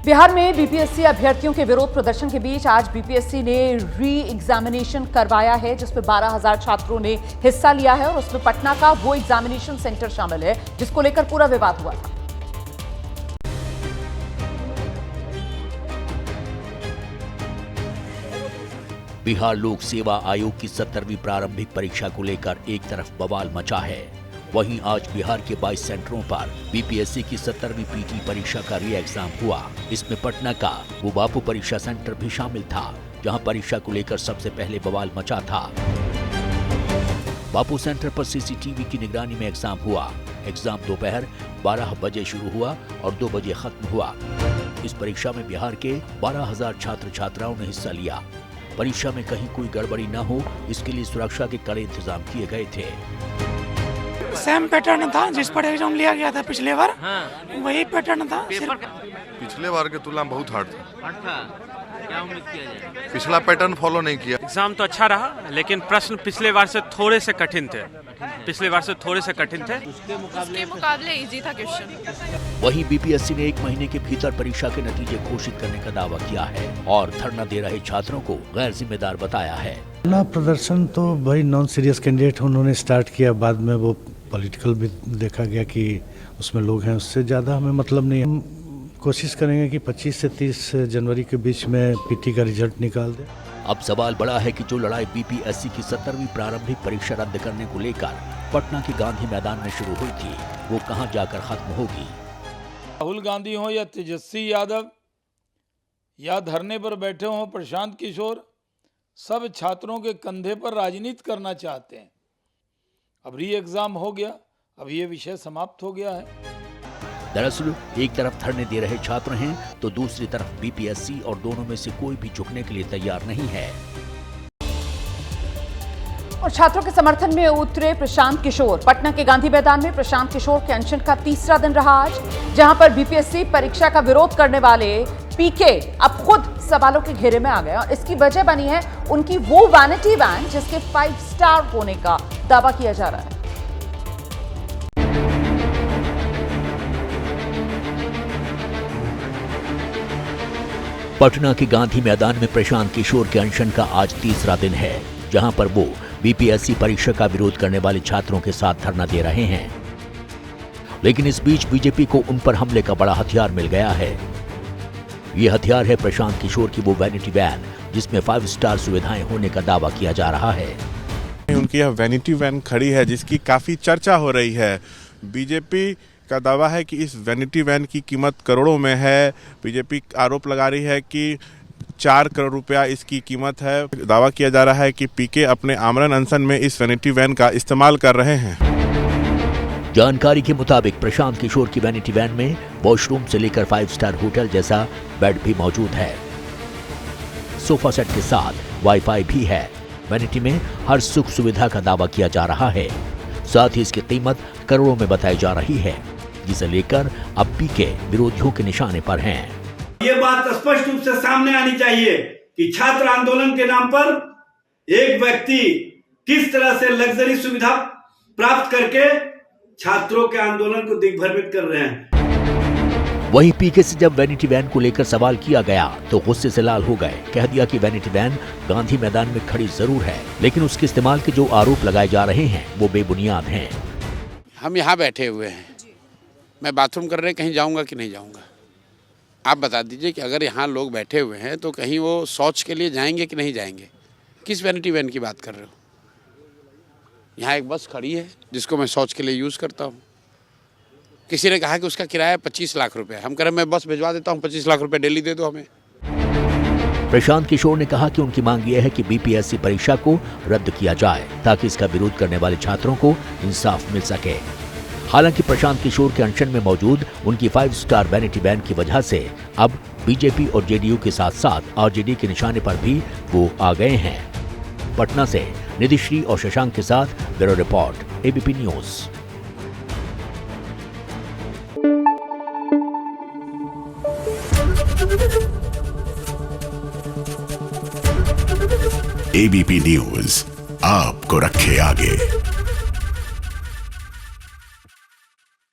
बिहार में बीपीएससी अभ्यर्थियों के विरोध प्रदर्शन के बीच आज बीपीएससी ने री एग्जामिनेशन करवाया है, जिसमें 12,000 छात्रों ने हिस्सा लिया है और उसमें पटना का वो एग्जामिनेशन सेंटर शामिल है जिसको लेकर पूरा विवाद हुआ था। बिहार लोक सेवा आयोग की 17वीं प्रारंभिक परीक्षा को लेकर एक तरफ बवाल मचा है, वहीं आज बिहार के 22 सेंटरों पर बीपीएससी की 17वीं पीटी परीक्षा का री एग्जाम हुआ। इसमें पटना का वो बापू परीक्षा सेंटर भी शामिल था, जहां परीक्षा को लेकर सबसे पहले बवाल मचा था। बापू सेंटर पर सीसीटीवी की निगरानी में एग्जाम हुआ। एग्जाम दोपहर 12 बजे शुरू हुआ और 2 बजे खत्म हुआ। इस परीक्षा में बिहार के 12,000 छात्र छात्राओं ने हिस्सा लिया। परीक्षा में कहीं कोई गड़बड़ी न हो, इसके लिए सुरक्षा के कड़े इंतजाम किए गए थे। सेम पैटर्न था जिस पर एग्जाम लिया गया था पिछले बार, वही पैटर्न था। पिछले बार के तुलना में बहुत हार्ड था। क्या उम्मीद किया जाए? पिछला पैटर्न फॉलो नहीं किया। एग्जाम तो अच्छा रहा, लेकिन प्रश्न पिछले बार से थोड़े से कठिन थे। उसके मुकाबले इजी था क्वेश्चन। वहीं बीपीएससी ने 1 महीने के भीतर परीक्षा के नतीजे घोषित करने का दावा किया है और धरना दे रहे छात्रों को गैर जिम्मेदार बताया है। धरना प्रदर्शन तो भाई नॉन सीरियस कैंडिडेट उन्होंने स्टार्ट किया, बाद में वो पॉलिटिकल भी देखा गया कि उसमें लोग हैं, उससे ज़्यादा हमें मतलब नहीं। हम कोशिश करेंगे कि 25 से 30 जनवरी के बीच में पीटी का रिजल्ट निकाल दें। अब सवाल बड़ा है कि जो लड़ाई बीपीएससी की 17वीं प्रारंभिक परीक्षा रद्द करने को लेकर पटना के गांधी मैदान में शुरू हुई थी, वो कहां जाकर खत्म होगी। राहुल गांधी हो या तेजस्वी यादव या धरने पर बैठे हों प्रशांत किशोर, सब छात्रों के कंधे पर राजनीति करना चाहते हैं। अब री एग्जाम हो गया, अब ये विषय समाप्त हो गया है। दरअसल एक तरफ धरने दे रहे छात्र हैं तो दूसरी तरफ बीपीएससी, और दोनों में से कोई भी झुकने के लिए तैयार नहीं है। और छात्रों के समर्थन में उतरे प्रशांत किशोर। पटना के गांधी मैदान में प्रशांत किशोर के अनशन का तीसरा दिन रहा आज, जहां पर बीपीएससी परीक्षा का विरोध करने वाले पीके अब खुद सवालों के घेरे में आ गए और इसकी वजह बनी है उनकी वो वैनिटी वैन जिसके 5 स्टार होने का दावा किया जा रहा है। पटना के गांधी मैदान में प्रशांत किशोर के अनशन का आज तीसरा दिन है, जहां पर वो बीपीएससी परीक्षा का विरोध करने वाले छात्रों के साथ धरना दे रहे हैं। लेकिन इस बीच बीजेपी को उन पर हमले का बड़ा हथियार मिल गया है। ये हथियार है प्रशांत किशोर की वो वैनिटी वैन जिसमें 5 स्टार सुविधाएं होने का दावा किया जा रहा है। उनकी यह वैनिटी वैन खड़ी है जिसकी काफी चर्चा हो रही है। बीजेपी का दावा है कि इस वैनिटी वैन की कीमत करोड़ों में है। बीजेपी आरोप लगा रही है कि 4 करोड़ रुपया इसकी कीमत है। दावा किया जा रहा है कि पीके अपने आमरण अनशन में इस वैनिटी वैन का इस्तेमाल कर रहे हैं। जानकारी के मुताबिक प्रशांत किशोर की वैनिटी वैन में वॉशरूम से लेकर 5 स्टार होटल जैसा बेड भी मौजूद है। सोफा सेट के साथ वाईफाई भी है। वैनिटी में हर सुख सुविधा का दावा किया जा रहा है। साथ ही इसकी कीमत करोड़ों में बताई जा रही है, जिसे लेकर अब पीके विरोधियों के निशाने पर हैं। ये बात स्पष्ट रूप से सामने आनी चाहिए कि छात्र आंदोलन के नाम पर एक व्यक्ति किस तरह से लग्जरी सुविधा प्राप्त करके छात्रों के आंदोलन को दिग्भ्रमित कर रहे हैं। वहीं पीके से जब वैनिटी वैन को लेकर सवाल किया गया तो गुस्से से लाल हो गए। कह दिया कि वैनिटी वैन गांधी मैदान में खड़ी जरूर है, लेकिन उसके इस्तेमाल के जो आरोप लगाए जा रहे हैं वो बेबुनियाद हैं। हम यहाँ बैठे हुए हैं, मैं बाथरूम करने कहीं जाऊंगा कि नहीं जाऊंगा? आप बता दीजिए कि अगर यहाँ लोग बैठे हुए हैं तो कहीं वो शौच के लिए जाएंगे कि नहीं जाएंगे? किस वैनिटी वैन की बात कर रहे हो? यहाँ एक बस खड़ी है जिसको मैं शौच के लिए यूज़ करता हूँ। किसी ने कहा कि उसका किराया 25 लाख रुपए। हम कह रहे मैं बस भिजवा देता हूँ, 25 लाख रुपए डेली दे दो हमें। प्रशांत किशोर ने कहा कि उनकी मांग यह है कि बीपीएससी परीक्षा को रद्द किया जाए ताकि इसका विरोध करने वाले छात्रों को इंसाफ मिल सके। हालांकि प्रशांत किशोर के अनशन में मौजूद उनकी 5 स्टार वैनिटी वैन की वजह से अब बीजेपी और जेडीयू के साथ साथ आरजेडी के निशाने पर भी वो आ गए हैं। पटना से निधिश्री और शशांक के साथ bureau report, ABP news. ABP news आपको रखे आगे।